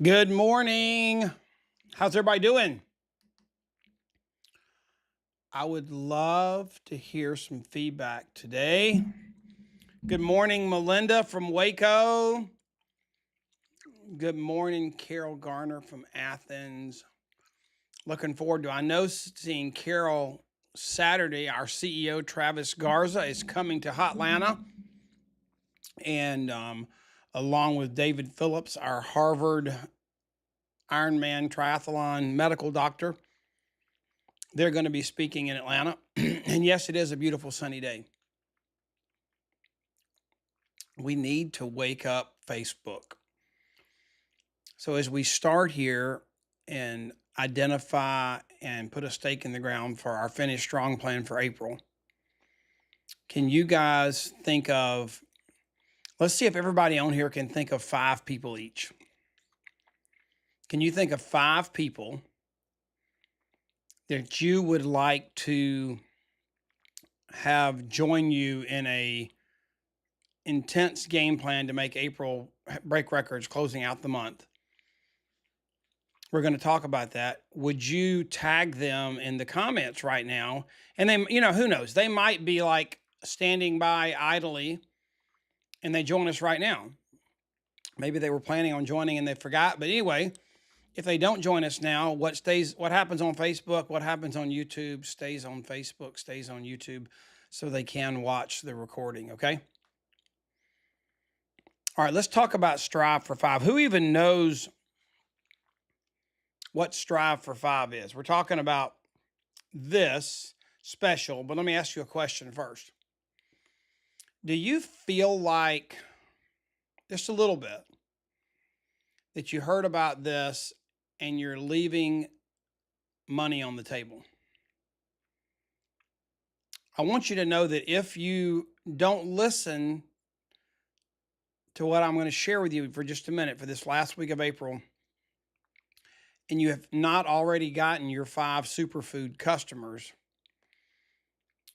Good morning. How's everybody doing? I would love to hear some feedback today. Good morning, Melinda from Waco. Good morning, Carol Garner from Athens. Looking forward to, I know, seeing Carol Saturday. Our CEO, Travis Garza, is coming to Hotlanta. And along with David Phillips, our Harvard Ironman triathlon medical doctor. They're going to be speaking in Atlanta. And yes, it is a beautiful sunny day. We need to wake up Facebook. So as we start here and identify and put a stake in the ground for our Finish Strong plan for April, can you guys think of, let's see if everybody on here can think of 5 people each. Can you think of 5 people that you would like to have join you in a intense game plan to make April break records closing out the month? We're going to talk about that. Would you tag them in the comments right now? And then, who knows? They might be like standing by idly and they join us right now. Maybe they were planning on joining and they forgot. But anyway, if they don't join us now, what happens on Facebook, what happens on YouTube stays on Facebook, stays on YouTube, so they can watch the recording, okay? All right, let's talk about Strive for 5. Who even knows what Strive for 5 is? We're talking about this special, but let me ask you a question first. Do you feel like, just a little bit, that you heard about this and you're leaving money on the table? I want you to know that if you don't listen to what I'm going to share with you for just a minute for this last week of April, and you have not already gotten your 5 superfood customers,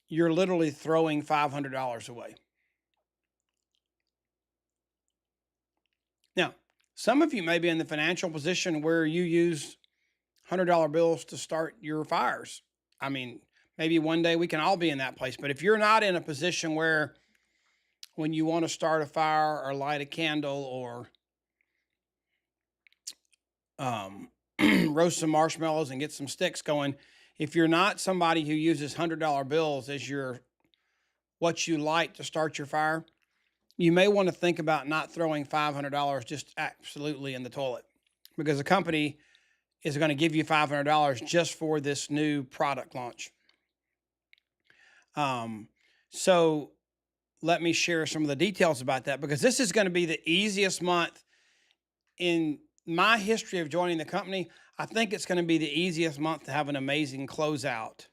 you're literally throwing $500 away. Now, some of you may be in the financial position where you use $100 bills to start your fires. I mean, maybe one day we can all be in that place. But if you're not in a position where when you want to start a fire or light a candle or roast some marshmallows and get some sticks going, if you're not somebody who uses $100 bills as what you light to start your fire, you may want to think about not throwing $500 just absolutely in the toilet, because the company is going to give you $500 just for this new product launch. So let me share some of the details about that, because this is going to be the easiest month in my history of joining the company. I think it's going to be the easiest month to have an amazing closeout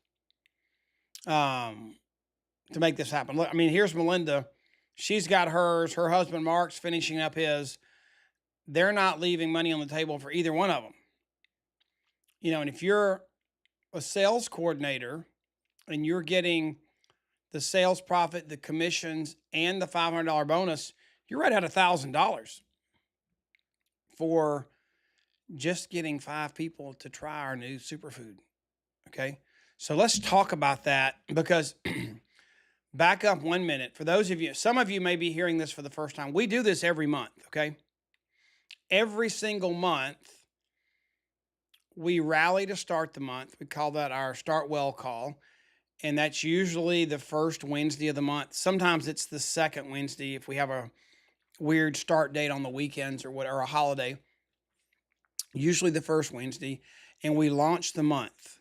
to make this happen. Look, I mean, here's Melinda. She's got hers. Her husband, Mark's, finishing up his. They're not leaving money on the table for either one of them. And if you're a sales coordinator and you're getting the sales profit, the commissions, and the $500 bonus, you're right at $1,000 for just getting 5 people to try our new superfood. Okay. So let's talk about that, because back up 1 minute. For those of you, some of you may be hearing this for the first time. We do this every month. Okay. Every single month, we rally to start the month. We call that our Start Well call. And that's usually the first Wednesday of the month. Sometimes it's the second Wednesday if we have a weird start date on the weekends or a holiday. Usually the first Wednesday. And we launch the month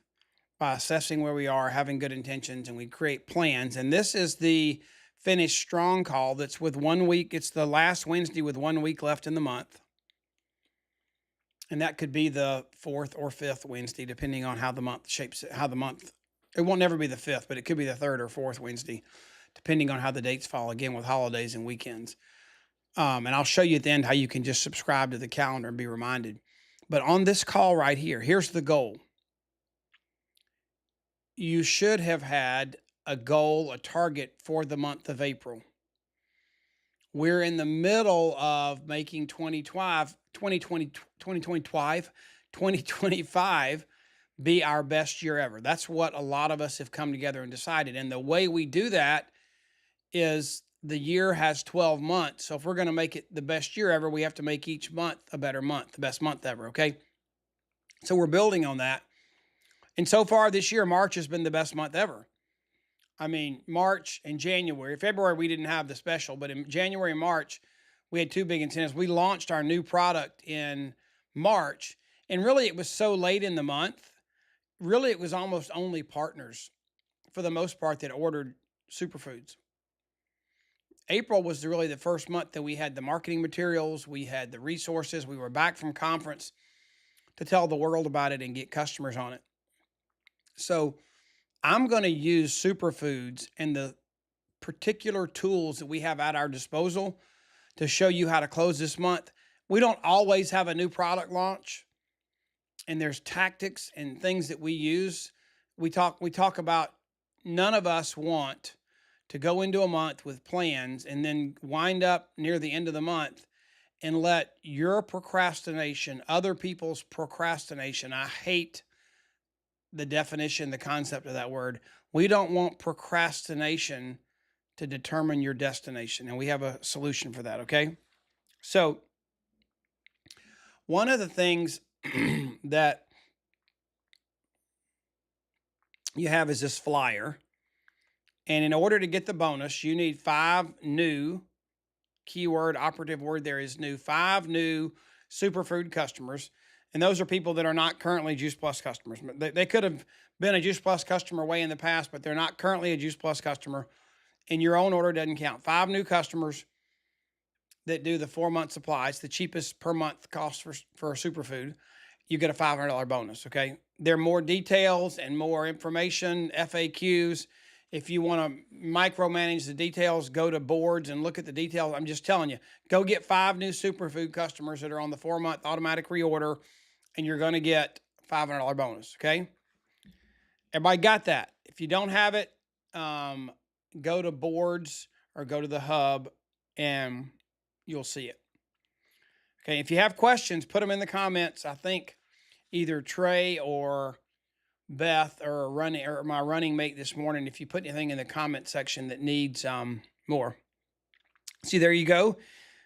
by assessing where we are, having good intentions, and we create plans. And this is the Finish Strong call that's with 1 week. It's the last Wednesday with 1 week left in the month. And that could be the 4th or 5th Wednesday, depending on how the month shapes it, it won't never be the 5th, but it could be the 3rd or 4th Wednesday, depending on how the dates fall, again, with holidays and weekends. And I'll show you at the end how you can just subscribe to the calendar and be reminded. But on this call right here, here's the goal. You should have had a goal, a target for the month of April. we're in the middle of making 2025 be our best year ever. That's what a lot of us have come together and decided. And the way we do that is the year has 12 months. So if we're going to make it the best year ever, we have to make each month a better month, the best month ever. Okay. So we're building on that. And so far this year, March has been the best month ever. I mean, March and January. February, we didn't have the special, but in January and March, we had two big incentives. We launched our new product in March, and really it was so late in the month. Really, it was almost only partners, for the most part, that ordered superfoods. April was really the first month that we had the marketing materials, we had the resources, we were back from conference to tell the world about it and get customers on it. So I'm going to use superfoods and the particular tools that we have at our disposal to show you how to close this month. We don't always have a new product launch, and there's tactics and things that we use. We talk about, none of us want to go into a month with plans and then wind up near the end of the month and let your procrastination, other people's procrastination. I hate the definition, the concept of that word. We don't want procrastination to determine your destination, and we have a solution for that, okay? So one of the things that you have is this flyer, and in order to get the bonus, you need 5 new, keyword, operative word there is new, 5 new Superfood customers. And those are people that are not currently Juice Plus customers. They could have been a Juice Plus customer way in the past, but they're not currently a Juice Plus customer. And your own order doesn't count. 5 new customers that do the 4-month supply. It's the cheapest per month cost for a superfood. You get a $500 bonus, okay? There are more details and more information, FAQs. If you want to micromanage the details, go to boards and look at the details. I'm just telling you, go get 5 new superfood customers that are on the 4-month automatic reorder, and you're going to get $500 bonus, okay? Everybody got that? If you don't have it, go to boards or go to the hub and you'll see it. Okay, if you have questions, put them in the comments. I think either Trey or Beth or my running mate this morning, if you put anything in the comment section that needs more. See, there you go.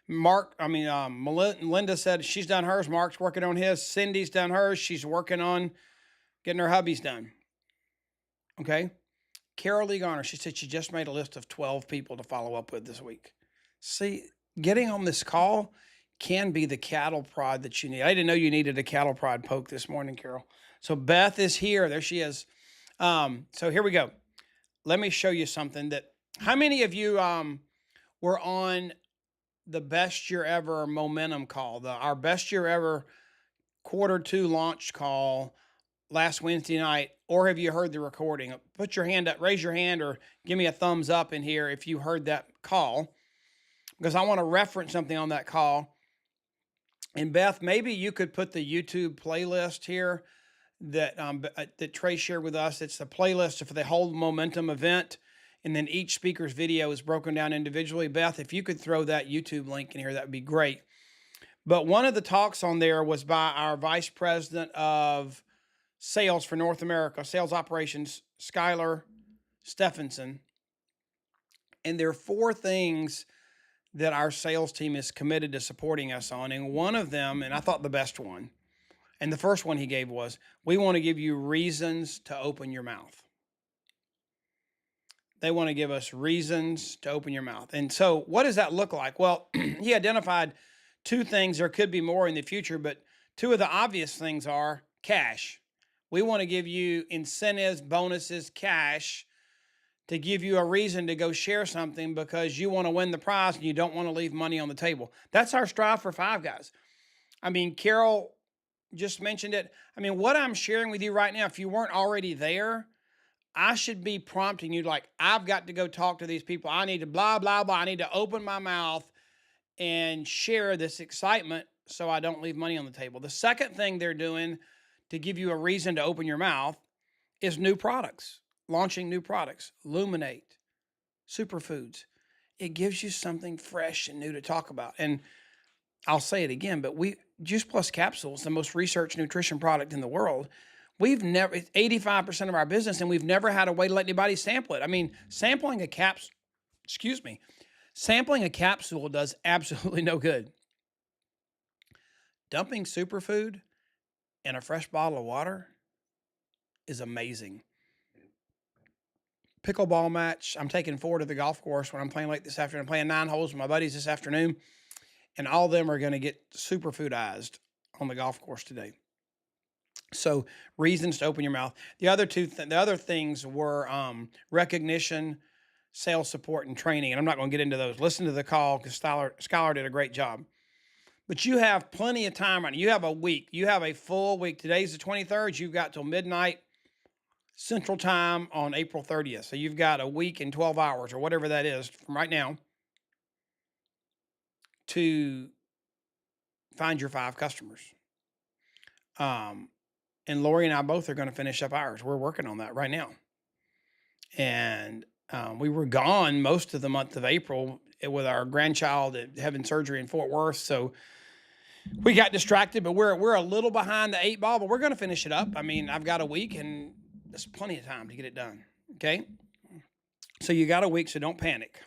Melinda said she's done hers. Mark's working on his. Cindy's done hers. She's working on getting her hubby's done. Okay. Carol Lee Garner, she said she just made a list of 12 people to follow up with this week. See, getting on this call can be the cattle prod that you need. I didn't know you needed a cattle prod poke this morning, Carol. So Beth is here. There she is. So here we go. Let me show you something that, how many of you were on the best year ever momentum call, our best year ever Q2 launch call last Wednesday night, or have you heard the recording? Put your hand up, raise your hand, or give me a thumbs up in here if you heard that call, because I want to reference something on that call. And Beth, maybe you could put the YouTube playlist here that Trey shared with us. It's the playlist for the whole momentum event, and then each speaker's video is broken down individually. Beth, if you could throw that YouTube link in here, that would be great. But one of the talks on there was by our Vice President of Sales for North America, Sales Operations, Skylar Stephenson. And there are 4 things that our sales team is committed to supporting us on. And one of them, and I thought the best one, and the first one he gave was, we want to give you reasons to open your mouth. They want to give us reasons to open your mouth. And so what does that look like? Well, he identified 2 things. There could be more in the future, but 2 of the obvious things are cash. We want to give you incentives, bonuses, cash to give you a reason to go share something because you want to win the prize and you don't want to leave money on the table. That's our Strive for 5, guys. I mean, Carol just mentioned it. I mean, what I'm sharing with you right now, if you weren't already there, I should be prompting you like, I've got to go talk to these people. I need to blah, blah, blah. I need to open my mouth and share this excitement so I don't leave money on the table. The second thing they're doing to give you a reason to open your mouth is new products, launching new products, Luminate, Superfoods. it gives you something fresh and new to talk about. And I'll say it again, but Juice Plus capsules, the most researched nutrition product in the world. We've never, it's 85% of our business, and we've never had a way to let anybody sample it. I mean, sampling a capsule does absolutely no good. Dumping superfood in a fresh bottle of water is amazing. Pickleball match. I'm taking 4 to the golf course when I'm playing late this afternoon. I'm playing 9 holes with my buddies this afternoon, and all of them are going to get superfoodized on the golf course today. So reasons to open your mouth. The other things were recognition, sales support, and training. And I'm not going to get into those. Listen to the call because Skylar did a great job. But you have plenty of time right now. You have a week. You have a full week. Today's the 23rd. You've got till midnight Central Time on April 30th. So you've got a week and 12 hours or whatever that is from right now to find your 5 customers. And Lori and I both are going to finish up ours. We're working on that right now. And we were gone most of the month of April with our grandchild having surgery in Fort Worth. So we got distracted, but we're a little behind the 8 ball, but we're going to finish it up. I mean, I've got a week and there's plenty of time to get it done. Okay. So you got a week, so don't panic.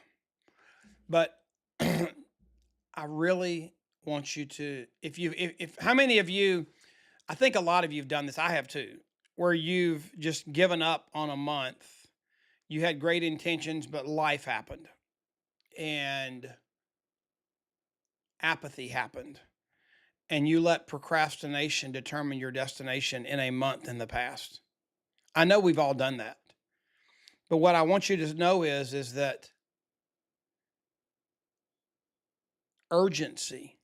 But I really want you to, if how many of you, I think a lot of you have done this. I have too, where you've just given up on a month. You had great intentions, but life happened and apathy happened. And you let procrastination determine your destination in a month in the past. I know we've all done that. But what I want you to know is that urgency,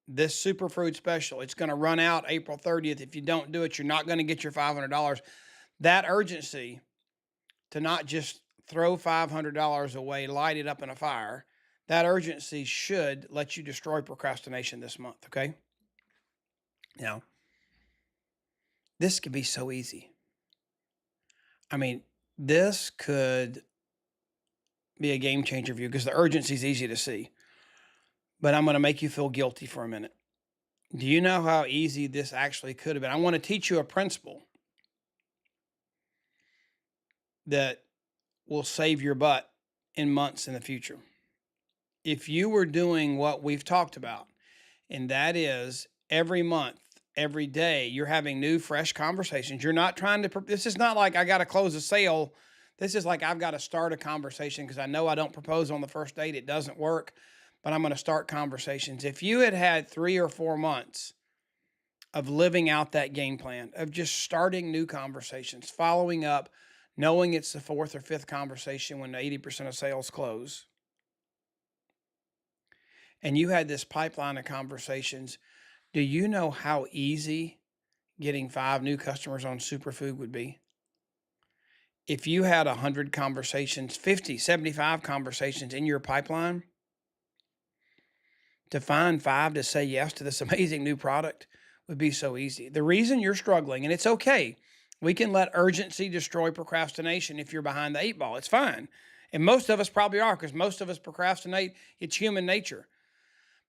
this superfood special, it's going to run out April 30th. If you don't do it, you're not going to get your $500. That urgency to not just throw $500 away, light it up in a fire, that urgency should let you destroy procrastination this month, okay? Now, this could be so easy. I mean, this could be a game changer for you because the urgency is easy to see. But I'm going to make you feel guilty for a minute. Do you know how easy this actually could have been? I want to teach you a principle that will save your butt in months in the future. If you were doing what we've talked about, and that is every month, every day, you're having new, fresh conversations. You're not trying to, this is not like I got to close a sale. This is like I've got to start a conversation because I know I don't propose on the first date. It doesn't work, but I'm going to start conversations. If you had 3 or 4 months of living out that game plan, of just starting new conversations, following up, knowing it's the 4th or 5th conversation when 80% of sales close, and you had this pipeline of conversations, do you know how easy getting 5 new customers on Superfood would be? If you had 100 conversations, 50, 75 conversations in your pipeline, to find 5 to say yes to this amazing new product would be so easy. The reason you're struggling, and it's okay, we can let urgency destroy procrastination if you're behind the 8 ball. It's fine. And most of us probably are because most of us procrastinate. It's human nature.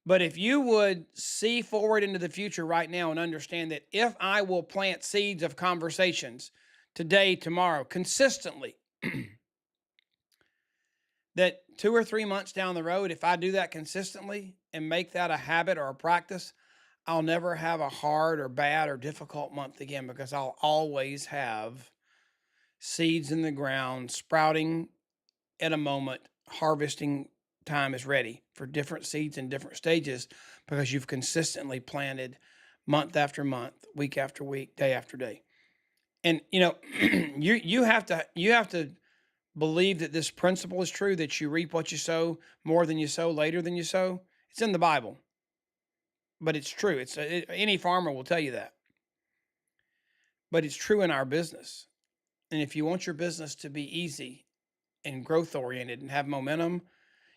But if you would see forward into the future right now and understand that if I will plant seeds of conversations today, tomorrow, consistently, that 2 or 3 months down the road, if I do that consistently and make that a habit or a practice, I'll never have a hard or bad or difficult month again because I'll always have seeds in the ground sprouting at a moment, harvesting time is ready for different seeds in different stages because you've consistently planted month after month, week after week, day after day. And you have to believe that this principle is true, that you reap what you sow, more than you sow, later than you sow. It's in the Bible, but it's true. Any farmer will tell you that. But it's true in our business. And if you want your business to be easy and growth oriented and have momentum,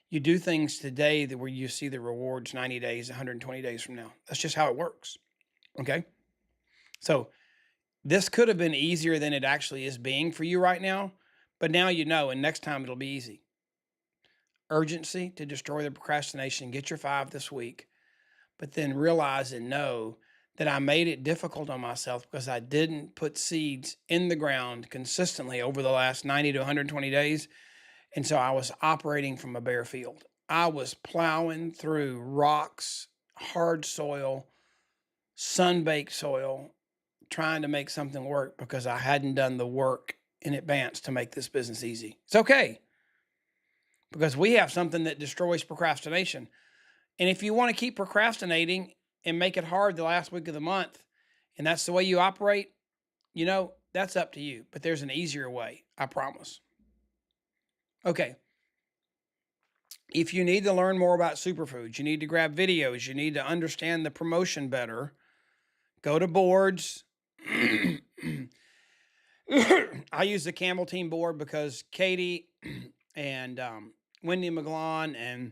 you do things today where you see the rewards 90 days, 120 days from now. That's just how it works. Okay. So this could have been easier than it actually is being for you right now, but now you know, and next time it'll be easy. urgency to destroy the procrastination. Get your 5 this week, but then realize and know that I made it difficult on myself because I didn't put seeds in the ground consistently over the last 90 to 120 days. And so I was operating from a bare field. I was plowing through rocks, hard soil, sun-baked soil, trying to make something work because I hadn't done the work in advance to make this business easy. It's okay because we have something that destroys procrastination. And if you want to keep procrastinating and make it hard the last week of the month, and that's the way you operate, that's up to you. But there's an easier way, I promise. Okay. If you need to learn more about superfoods, you need to grab videos, you need to understand the promotion better, go to boards. I use the Camel Team board because Katie and Wendy McGlon and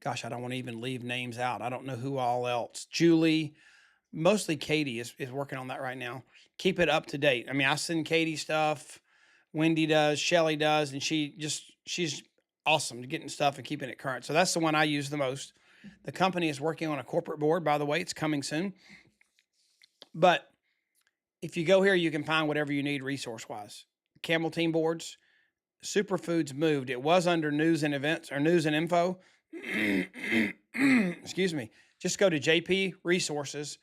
gosh, I don't want to even leave names out. I don't know who all else. Julie, mostly Katie is working on that right now. Keep it up to date. I mean, I send Katie stuff. Wendy does, Shelly does, and she's awesome to getting stuff and keeping it current. So that's the one I use the most. The company is working on a corporate board, by the way. It's coming soon. But if you go here, you can find whatever you need resource-wise. Camel Team boards, Superfoods moved. It was under news and events or news and info. Excuse me. Just go to JP Resources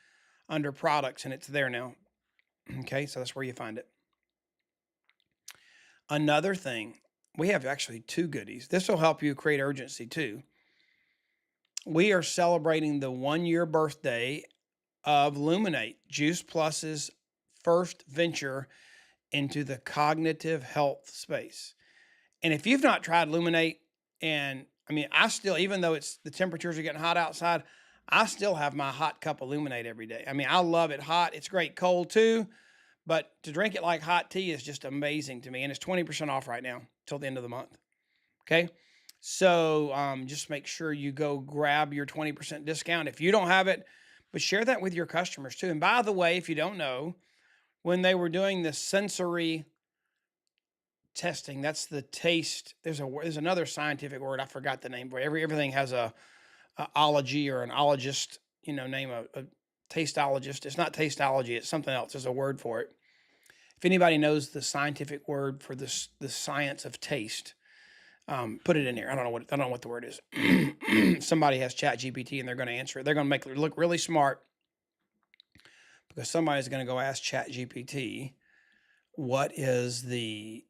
under products, and it's there now. Okay, so that's where you find it. Another thing, we have actually 2 goodies. This will help you create urgency too. We are celebrating the 1-year birthday of Luminate, Juice Plus's first venture into the cognitive health space. And if you've not tried Luminate, and I mean, I still, even though the temperatures are getting hot outside, I still have my hot cup of Luminate every day. I mean, I love it hot. It's great cold too. But to drink it like hot tea is just amazing to me. And it's 20% off right now till the end of the month. Okay. So just make sure you go grab your 20% discount if you don't have it, but share that with your customers too. And by the way, if you don't know, when they were doing the sensory testing, that's the taste. There's another scientific word. I forgot the name, but everything has a ology or an ologist, name a tasteologist. It's not tasteology. It's something else. There's a word for it. If anybody knows the scientific word for this, the science of taste, put it in here. I don't know what the word is. Somebody has ChatGPT and they're going to answer it. They're going to make it look really smart because somebody's going to go ask ChatGPT, what is the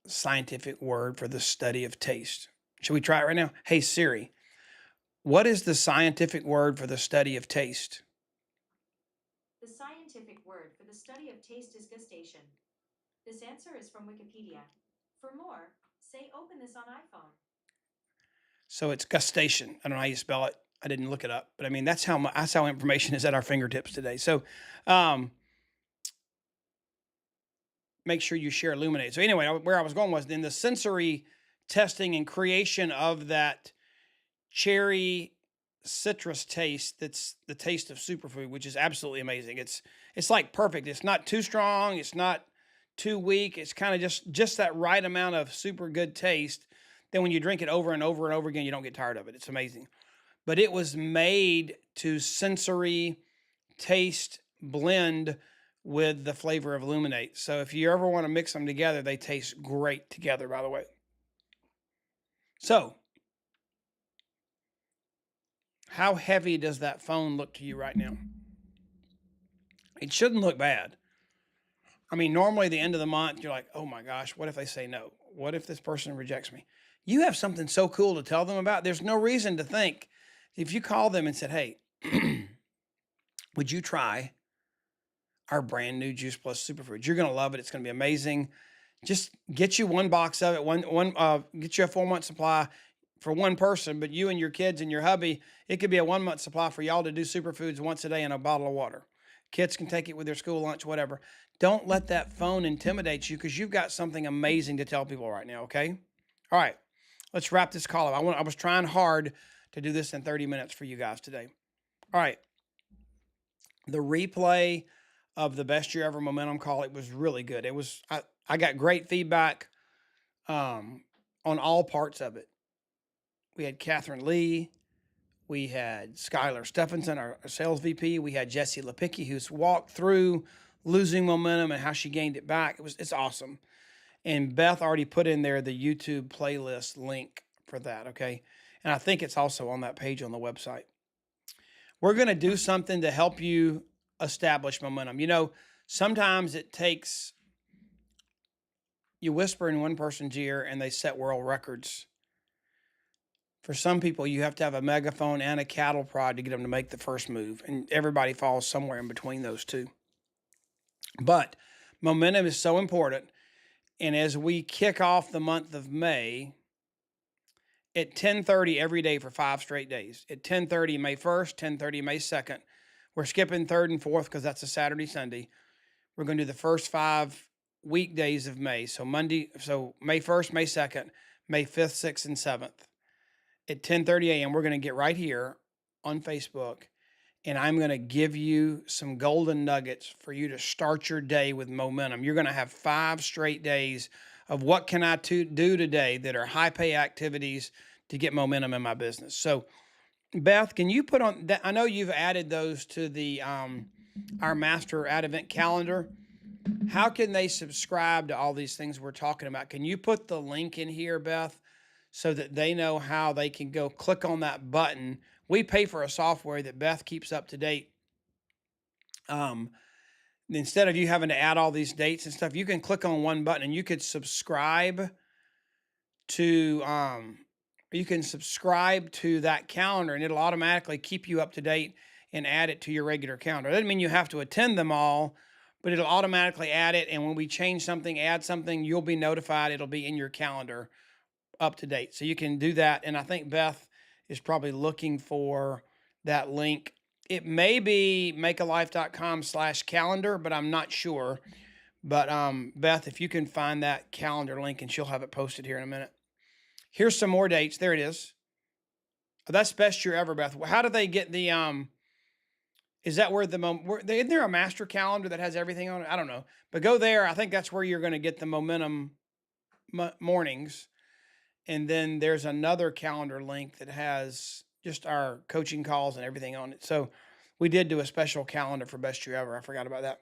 scientific word for the study of taste? Should we try it right now? Hey, Siri, what is the scientific word for the study of taste? The scientific word for the study of taste is gustation. This answer is from Wikipedia. For more, say open this on iPhone. So it's gustation. I don't know how you spell it. I didn't look it up, but I mean, that's how information is at our fingertips today. So, make sure you share Illuminate. So anyway, where I was going was in the sensory testing and creation of that cherry citrus taste. That's the taste of superfood, which is absolutely amazing. It's like perfect. It's not too strong. It's not too weak. It's kind of just that right amount of super good taste. Then when you drink it over and over and over again, you don't get tired of it. It's amazing. But it was made to sensory taste blend with the flavor of Illuminate. So if you ever want to mix them together, they taste great together, by the way. So, how heavy does that phone look to you right now? It shouldn't look bad. I mean, normally the end of the month, you're like, oh my gosh, what if they say no? What if this person rejects me? You have something so cool to tell them about. There's no reason to think. If you call them and said, hey, would you try our brand new Juice Plus Superfood? You're going to love it. It's going to be amazing. Just get you one box of it, get you a 4-month supply for one person, but you and your kids and your hubby, it could be a 1-month supply for y'all to do superfoods once a day in a bottle of water. Kids can take it with their school lunch, whatever. Don't let that phone intimidate you because you've got something amazing to tell people right now, okay? All right, let's wrap this call up. I was trying hard to do this in 30 minutes for you guys today. All right. The replay of the Best Year Ever Momentum call, it was really good. I got great feedback. on all parts of it. We had Catherine Lee. We had Skylar Stephenson, our sales VP. We had Jesse Lepicki, who's walked through losing momentum and how she gained it back. It's awesome. And Beth already put in there the YouTube playlist link for that, okay? And I think it's also on that page on the website. We're going to do something to help you establish momentum. You know, sometimes it takes, you whisper in one person's ear and they set world records. For some people, you have to have a megaphone and a cattle prod to get them to make the first move. And everybody falls somewhere in between those two. But momentum is so important. And as we kick off the month of May, at 10:30 every day for 5 straight days. At 10:30 May 1st, 10:30 May 2nd. We're skipping 3rd and 4th because that's a Saturday, Sunday. We're going to do the first 5 weekdays of May. So May 1st, May 2nd, May 5th, 6th, and 7th. At 10:30 a.m., we're going to get right here on Facebook, and I'm going to give you some golden nuggets for you to start your day with momentum. You're going to have 5 straight days of what can I do today that are high pay activities to get momentum in my business. So, Beth, can you put on that? I know you've added those to the our master ad event calendar. How can they subscribe to all these things we're talking about? Can you put the link in here, Beth, so that they know how they can go click on that button? We pay for a software that Beth keeps up to date. Instead of you having to add all these dates and stuff, you can click on one button and you could subscribe to that calendar, and it'll automatically keep you up to date and add it to your regular calendar. It doesn't mean you have to attend them all, but it'll automatically add it. And when we change something, add something, you'll be notified. It'll be in your calendar up to date. So you can do that. And I think Beth is probably looking for that link. It may be makealife.com/calendar, but I'm not sure. But Beth, if you can find that calendar link, and she'll have it posted here in a minute. Here's some more dates. There it is. That's best year ever, Beth. How do they get the is that where isn't there a master calendar that has everything on it? I don't know. But go there. I think that's where you're going to get the momentum mornings. And then there's another calendar link that has just our coaching calls and everything on it. So we did do a special calendar for best year ever. I forgot about that.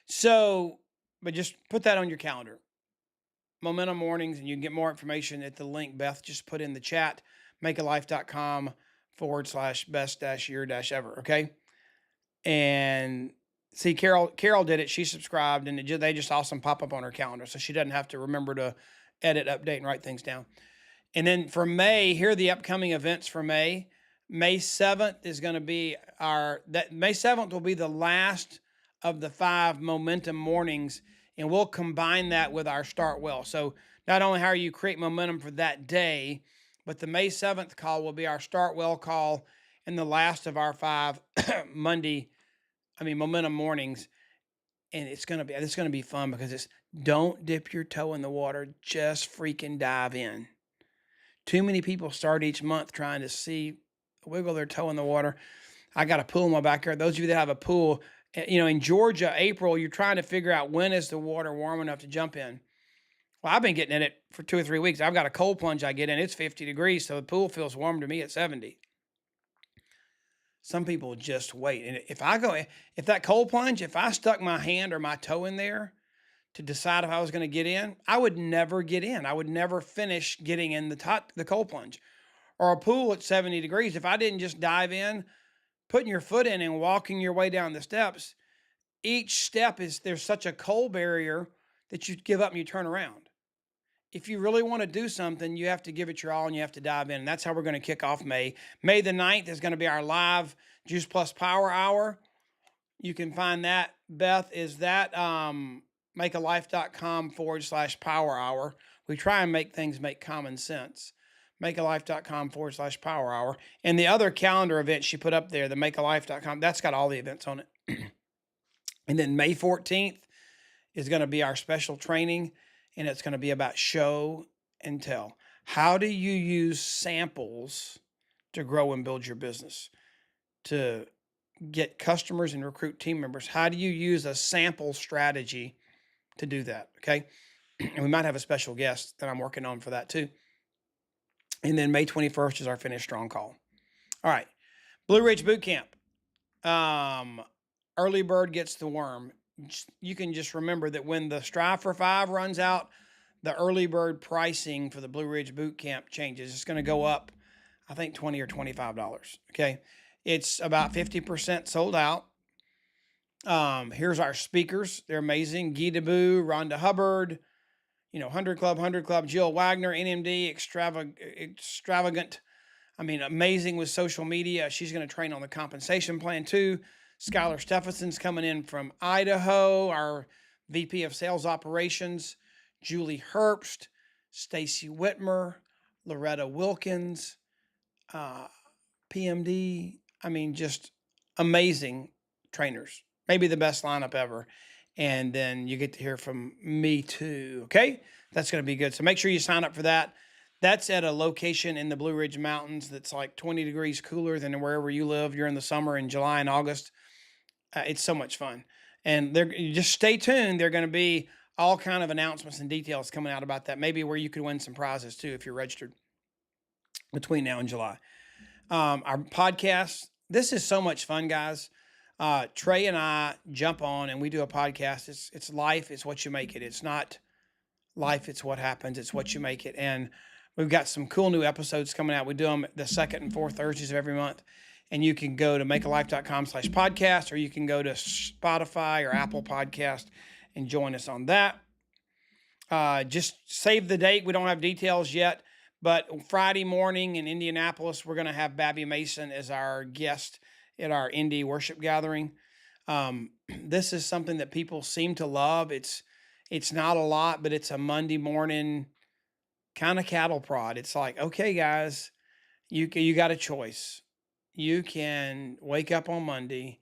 So, but just put that on your calendar. Momentum mornings, and you can get more information at the link Beth just put in the chat, makealife.com/best-year-ever. Okay. And see, Carol did it. She subscribed, and they just awesome pop up on her calendar. So she doesn't have to remember to edit, update, and write things down. And then for May, here are the upcoming events for May. May 7th is going to be May 7th will be the last of the 5 momentum mornings, and we'll combine that with our Start Well. So not only how you create momentum for that day, but the May 7th call will be our Start Well call and the last of our 5 momentum mornings. And it's going to be fun because it's don't dip your toe in the water, just freaking dive in. Too many people start each month trying to wiggle their toe in the water. I got a pool in my backyard. Those of you that have a pool, in Georgia, April, you're trying to figure out when is the water warm enough to jump in. Well, I've been getting in it for 2 or 3 weeks. I've got a cold plunge I get in. It's 50 degrees, so the pool feels warm to me at 70. Some people just wait. And if that cold plunge, if I stuck my hand or my toe in there to decide if I was going to get in, I would never get in. I would never finish getting in the cold plunge. Or a pool at 70 degrees. If I didn't just dive in, putting your foot in and walking your way down the steps, each step there's such a cold barrier that you give up and you turn around. If you really want to do something, you have to give it your all and you have to dive in. And that's how we're going to kick off May. May the 9th is going to be our live Juice Plus Power Hour. You can find that, Beth, is that makealife.com/power hour. We try and make things make common sense. makealife.com/power hour. And the other calendar event she put up there, the makealife.com, that's got all the events on it. And then May 14th is going to be our special training, and it's going to be about show and tell. How do you use samples to grow and build your business, to get customers and recruit team members? How do you use a sample strategy to do that? Okay. And we might have a special guest that I'm working on for that too. And then May 21st is our Finish Strong call. All right. Blue Ridge Boot Camp. Early bird gets the worm. You can just remember that when the Strive for 5 runs out, the early bird pricing for the Blue Ridge Boot Camp changes. It's going to go up, I think, $20 or $25. Okay. It's about 50% sold out. Here's our speakers. They're amazing. Guy Deboo, Rhonda Hubbard, 100 Club, Jill Wagner, NMD, extravagant. Amazing with social media. She's going to train on the compensation plan too. Skylar Stephenson's coming in from Idaho, our VP of Sales Operations. Julie Herbst, Stacy Whitmer, Loretta Wilkins, PMD. Just amazing trainers. Maybe the best lineup ever. And then you get to hear from me too. Okay. That's going to be good. So make sure you sign up for that. That's at a location in the Blue Ridge Mountains that's like 20 degrees cooler than wherever you live. You're in the summer in July and August. It's so much fun. And you just stay tuned. There are going to be all kind of announcements and details coming out about that. Maybe where you could win some prizes too if you're registered between now and July. Our podcast. This is so much fun, guys. Trey and I jump on and we do a podcast. It's life. It's what you make it. It's not life. It's what happens. It's what you make it. And we've got some cool new episodes coming out. We do them the second and fourth Thursdays of every month. And you can go to makealife.com/podcast, or you can go to Spotify or Apple Podcast and join us on that. Just save the date. We don't have details yet, but Friday morning in Indianapolis, we're going to have Babby Mason as our guest at our Indy worship gathering. This is something that people seem to love. It's not a lot, but it's a Monday morning kind of cattle prod. It's like, okay, guys, you got a choice. You can wake up on Monday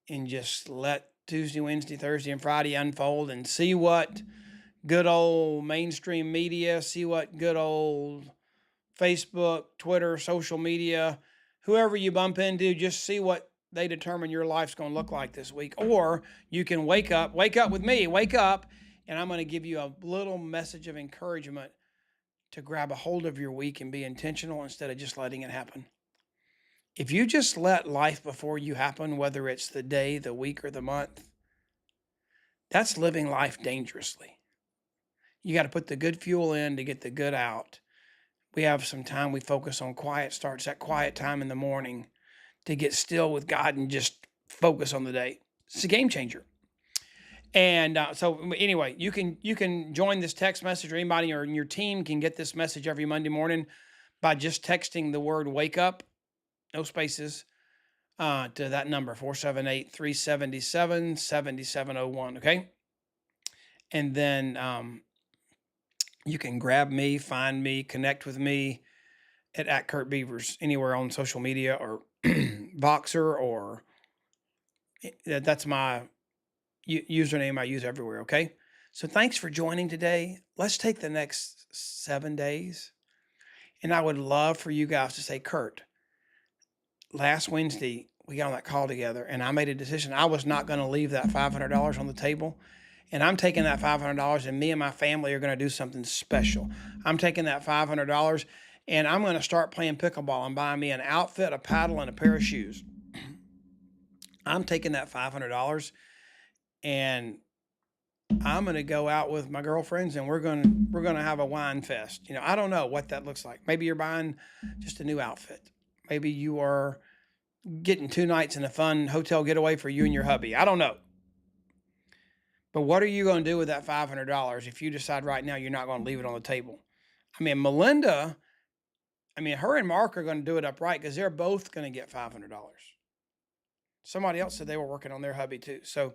and just let Tuesday, Wednesday, Thursday, and Friday unfold and see what good old mainstream media, see what good old Facebook, Twitter, social media, whoever you bump into, just see what they determine your life's going to look like this week. Or you can wake up with me, and I'm going to give you a little message of encouragement to grab a hold of your week and be intentional instead of just letting it happen. If you just let life before you happen, whether it's the day, the week, or the month, that's living life dangerously. You got to put the good fuel in to get the good out. We have some time we focus on quiet starts, that quiet time in the morning to get still with God and just focus on the day. It's a game changer. And so anyway, you can join this text message, or anybody or your team can get this message every Monday morning by just texting the word wake up, no spaces, to that number, 478-377-7701, okay? And then you can grab me, find me, connect with me at Kurt Beavers anywhere on social media or Voxer, or that's my username I use everywhere, okay? So thanks for joining today. Let's take the next 7 days. And I would love for you guys to say, Kurt, last Wednesday, we got on that call together and I made a decision. I was not going to leave that $500 on the table. And I'm taking that $500 and me and my family are going to do something special. I'm taking that $500 and I'm going to start playing pickleball and buying me an outfit, a paddle, and a pair of shoes. I'm taking that $500 and I'm going to go out with my girlfriends and we're going to have a wine fest. I don't know what that looks like. Maybe you're buying just a new outfit. Maybe you are getting 2 nights in a fun hotel getaway for you and your hubby. I don't know. But what are you going to do with that $500 if you decide right now you're not going to leave it on the table? Melinda, her and Mark are going to do it upright because they're both going to get $500. Somebody else said they were working on their hubby too. So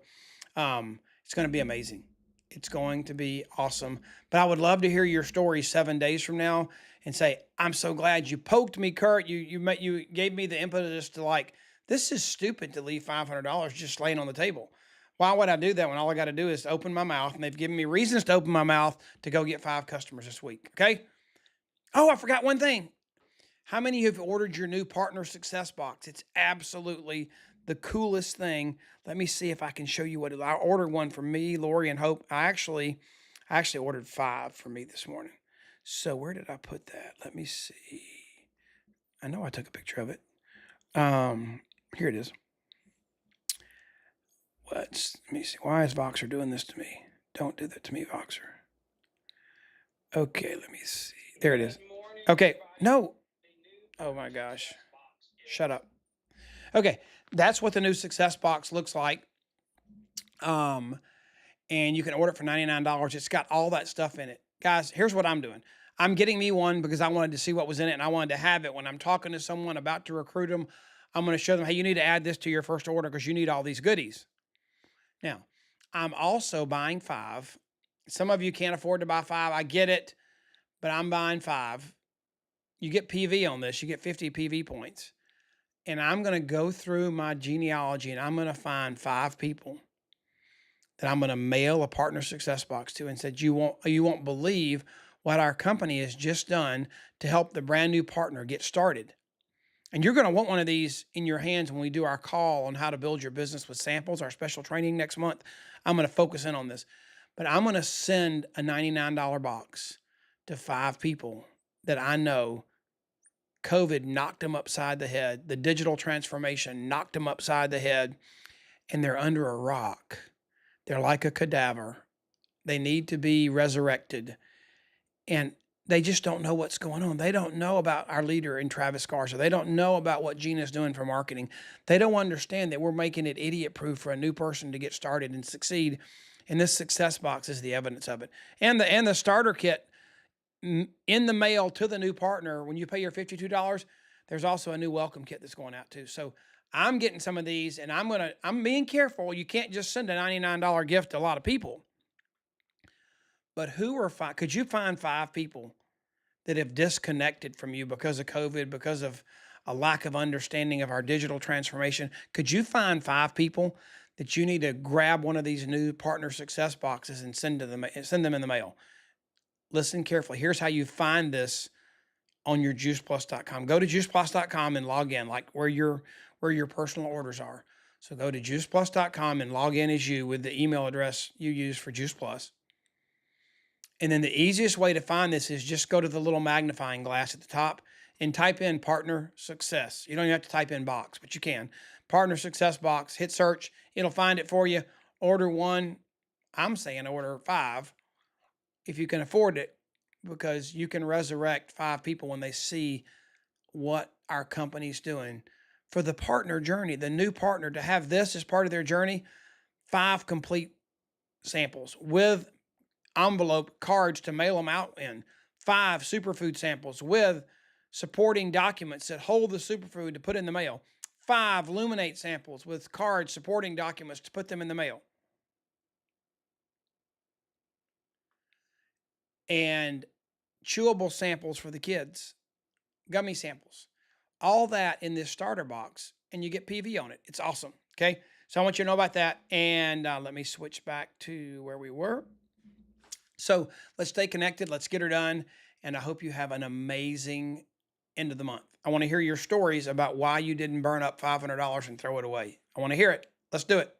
it's going to be amazing. It's going to be awesome. But I would love to hear your story 7 days from now and say, I'm so glad you poked me, Kurt. You gave me the impetus to this is stupid to leave $500 just laying on the table. Why would I do that when all I got to do is open my mouth? And they've given me reasons to open my mouth to go get 5 customers this week. Okay. Oh, I forgot one thing. How many of you have ordered your new Partner Success Box? It's absolutely the coolest thing. Let me see if I can show you what it is. I ordered one for me, Lori, and Hope. I I actually ordered 5 for me this morning. So where did I put that? Let me see. I know I took a picture of it. Here it is. Let me see. Why is Voxer doing this to me? Don't do that to me, Voxer. Okay, let me see. There it is. Okay, no. Oh my gosh. Shut up. Okay, that's what the new Success Box looks like. And you can order it for $99. It's got all that stuff in it. Guys, here's what I'm doing. I'm getting me one because I wanted to see what was in it and I wanted to have it when I'm talking to someone about to recruit them. I'm going to show them, hey, you need to add this to your first order because you need all these goodies. Now, I'm also buying 5. Some of you can't afford to buy 5. I get it, but I'm buying 5. You get PV on this. You get 50 PV points. And I'm going to go through my genealogy and I'm going to find 5 people that I'm going to mail a partner success box to and said, you won't believe what our company has just done to help the brand new partner get started. And you're going to want one of these in your hands when we do our call on how to build your business with samples, our special training next month. I'm going to focus in on this, but I'm going to send a $99 box to 5 people that I know COVID knocked them upside the head. The digital transformation knocked them upside the head and they're under a rock. They're like a cadaver. They need to be resurrected. And they just don't know what's going on. They don't know about our leader in Travis Garza. They don't know about what Gina's doing for marketing. They don't understand that we're making it idiot proof for a new person to get started and succeed. And this success box is the evidence of it. And the starter kit in the mail to the new partner, when you pay your $52, there's also a new welcome kit that's going out too. So I'm getting some of these and I'm being careful. You can't just send a $99 gift to a lot of people. But could you find 5 people that have disconnected from you because of COVID, because of a lack of understanding of our digital transformation? Could you find 5 people that you need to grab one of these new partner success boxes and send them in the mail? Listen carefully. Here's how you find this on your juiceplus.com. Go to juiceplus.com and log in, like where your personal orders are. So go to juiceplus.com and log in as you with the email address you use for Juice Plus. And then the easiest way to find this is just go to the little magnifying glass at the top and type in partner success. You don't even have to type in box, but you can. Partner success box, hit search. It'll find it for you. Order 1. I'm saying order 5 if you can afford it, because you can resurrect 5 people when they see what our company's doing for the partner journey, the new partner, to have this as part of their journey. 5 complete samples with envelope cards to mail them out in. 5 superfood samples with supporting documents that hold the superfood to put in the mail. 5 Luminate samples with cards supporting documents to put them in the mail. And chewable samples for the kids, gummy samples, all that in this starter box, and you get PV on it. It's awesome. Okay. So I want you to know about that. And let me switch back to where we were. So let's stay connected. Let's get her done. And I hope you have an amazing end of the month. I want to hear your stories about why you didn't burn up $500 and throw it away. I want to hear it. Let's do it.